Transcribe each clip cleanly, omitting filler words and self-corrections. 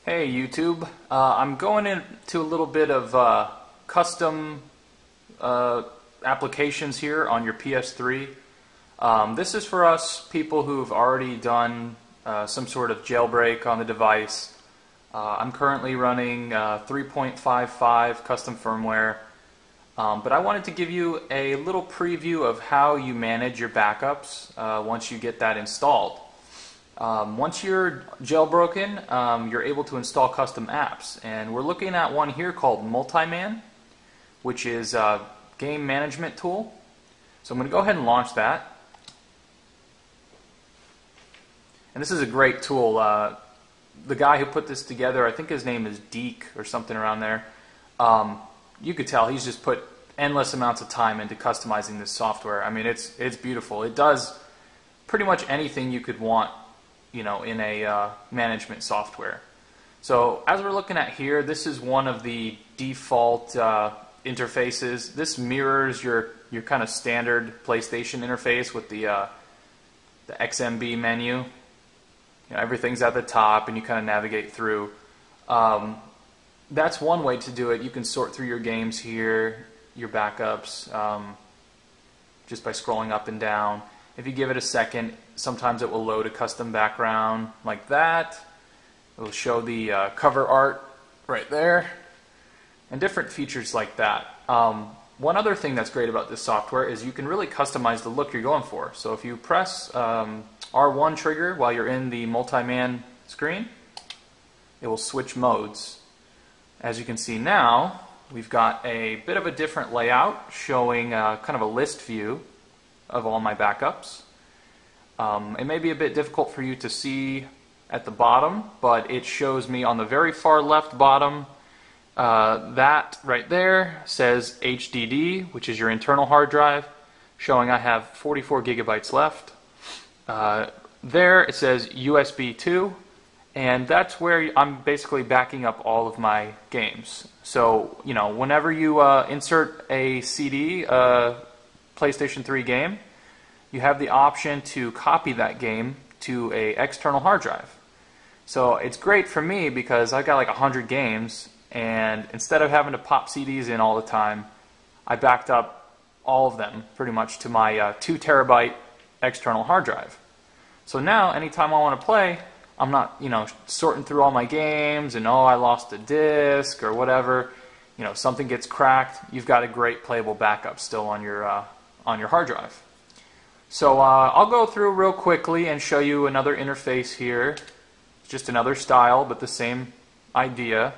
Hey YouTube, I'm going into a little bit of custom applications here on your PS3. This is for us people who've already done some sort of jailbreak on the device. I'm currently running 3.55 custom firmware, but I wanted to give you a little preview of how you manage your backups once you get that installed. Once you're jailbroken, you're able to install custom apps, and we're looking at one here called Multiman, which is a game management tool. So I'm going to go ahead and launch that. And this is a great tool. The guy who put this together, I think his name is Deke or something around there. You could tell he's just put endless amounts of time into customizing this software. I mean, it's beautiful. It does pretty much anything you could want, you know, in a management software. So as we're looking at here, this is one of the default interfaces. This mirrors your kind of standard PlayStation interface with the XMB menu. You know, everything's at the top and you kind of navigate through. That's one way to do it. You can sort through your games here, your backups, just by scrolling up and down. If you give it a second, sometimes it will load a custom background like that. It will show the cover art right there, and different features like that. One other thing that's great about this software is you can really customize the look you're going for. So if you press R1 trigger while you're in the Multiman screen, it will switch modes. As you can see now, we've got a bit of a different layout showing kind of a list view of all my backups. It may be a bit difficult for you to see at the bottom, but it shows me on the very far left bottom, that right there says HDD, which is your internal hard drive, showing I have 44 gigabytes left. There it says USB 2, and that's where I'm basically backing up all of my games. So, you know, whenever you insert a CD, PlayStation 3 game, you have the option to copy that game to an external hard drive. So it's great for me because I've got like 100 games, and instead of having to pop CDs in all the time, I backed up all of them pretty much to my 2 terabyte external hard drive. So now anytime I want to play, I'm not, you know, sorting through all my games and oh, I lost a disc or whatever. You know, something gets cracked, you've got a great playable backup still on your hard drive. So I'll go through real quickly and show you another interface here. It's just another style, but the same idea.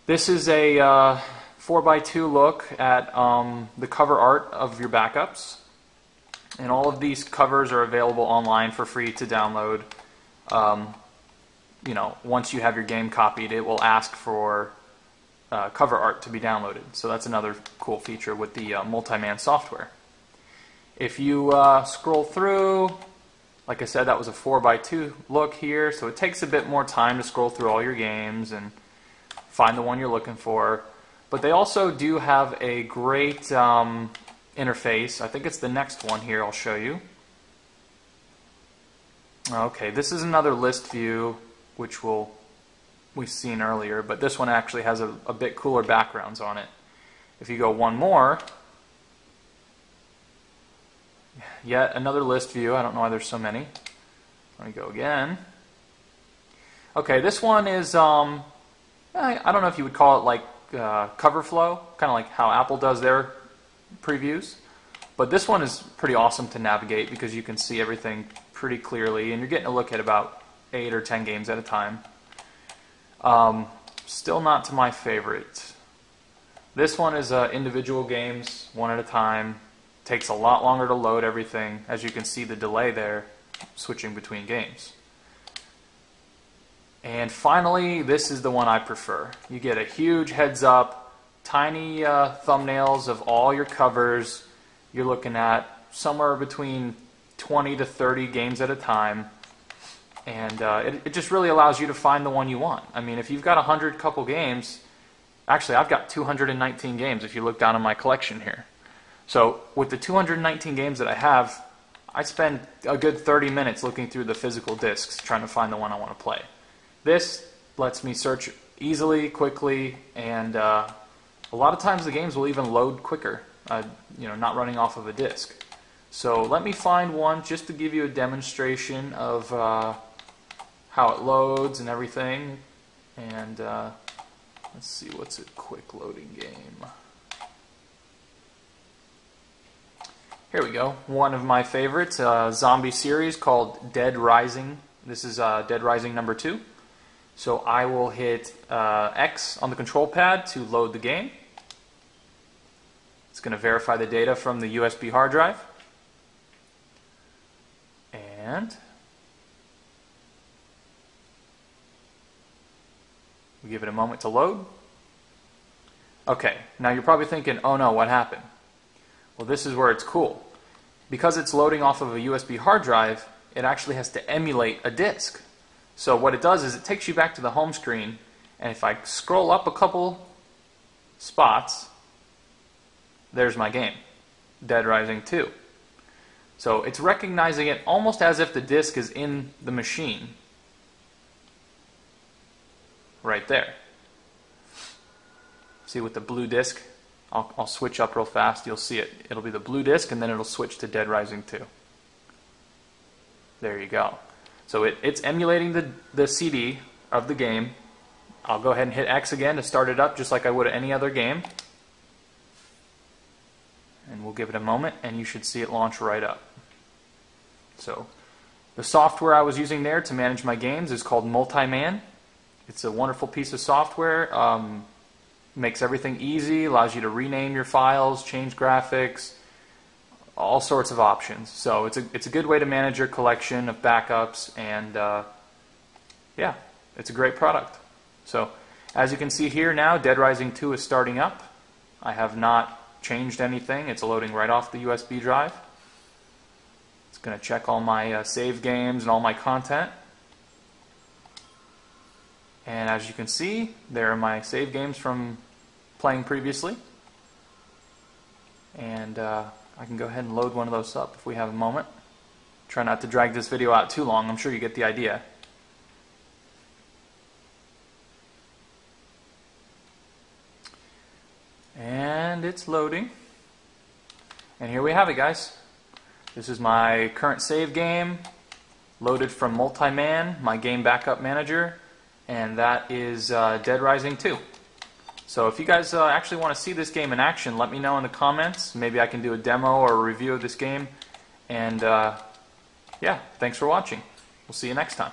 This is a 4x2 look at the cover art of your backups. And all of these covers are available online for free to download. You know, once you have your game copied, it will ask for cover art to be downloaded. So that's another cool feature with the Multiman software. If you scroll through, like I said, that was a 4x2 look here, so it takes a bit more time to scroll through all your games and find the one you're looking for. But they also do have a great interface. I think it's the next one here I'll show you. Okay, this is another list view, which we've seen earlier, but this one actually has a bit cooler backgrounds on it. If you go one more, yet another list view. I don't know why there's so many. Let me go again. Okay, this one is, I don't know if you would call it like cover flow, kind of like how Apple does their previews. But this one is pretty awesome to navigate because you can see everything pretty clearly, and you're getting a look at about 8 or 10 games at a time. Still not to my favorite. This one is individual games, one at a time. Takes a lot longer to load everything. As you can see the delay there, switching between games. And finally, this is the one I prefer. You get a huge heads up, tiny thumbnails of all your covers. You're looking at somewhere between 20 to 30 games at a time. And it just really allows you to find the one you want. I mean, if you've got 100 couple games, actually I've got 219 games if you look down in my collection here. So with the 219 games that I have, I spend a good 30 minutes looking through the physical discs trying to find the one I want to play. This lets me search easily, quickly, and a lot of times the games will even load quicker, not running off of a disk. So let me find one just to give you a demonstration of how it loads and everything. And let's see, what's a quick loading game? Here we go. One of my favorites, zombie series called Dead Rising. This is Dead Rising number 2. So I will hit X on the control pad to load the game. It's going to verify the data from the USB hard drive. And we give it a moment to load. Okay, now you're probably thinking, oh no, what happened? Well, this is where it's cool. Because it's loading off of a USB hard drive, it actually has to emulate a disk. So what it does is it takes you back to the home screen, and if I scroll up a couple spots, there's my game, Dead Rising 2. So it's recognizing it almost as if the disk is in the machine. Right there. See, with the blue disk, I'll switch up real fast, you'll see it. It'll be the blue disk, and then it'll switch to Dead Rising 2. There you go. So it's emulating the CD of the game. I'll go ahead and hit X again to start it up just like I would any other game. And we'll give it a moment, and you should see it launch right up. So the software I was using there to manage my games is called Multiman. It's a wonderful piece of software. Makes everything easy, allows you to rename your files, change graphics, all sorts of options. So it's a good way to manage your collection of backups, and yeah, it's a great product. So as you can see here now, Dead Rising 2 is starting up. I have not changed anything. It's loading right off the USB drive. It's going to check all my save games and all my content. And as you can see, there are my save games from playing previously. And I can go ahead and load one of those up if we have a moment. Try not to drag this video out too long. I'm sure you get the idea. And it's loading. And here we have it, guys. This is my current save game, loaded from Multiman, my game backup manager. And that is Dead Rising 2. So if you guys actually want to see this game in action, let me know in the comments. Maybe I can do a demo or a review of this game. And yeah, thanks for watching. We'll see you next time.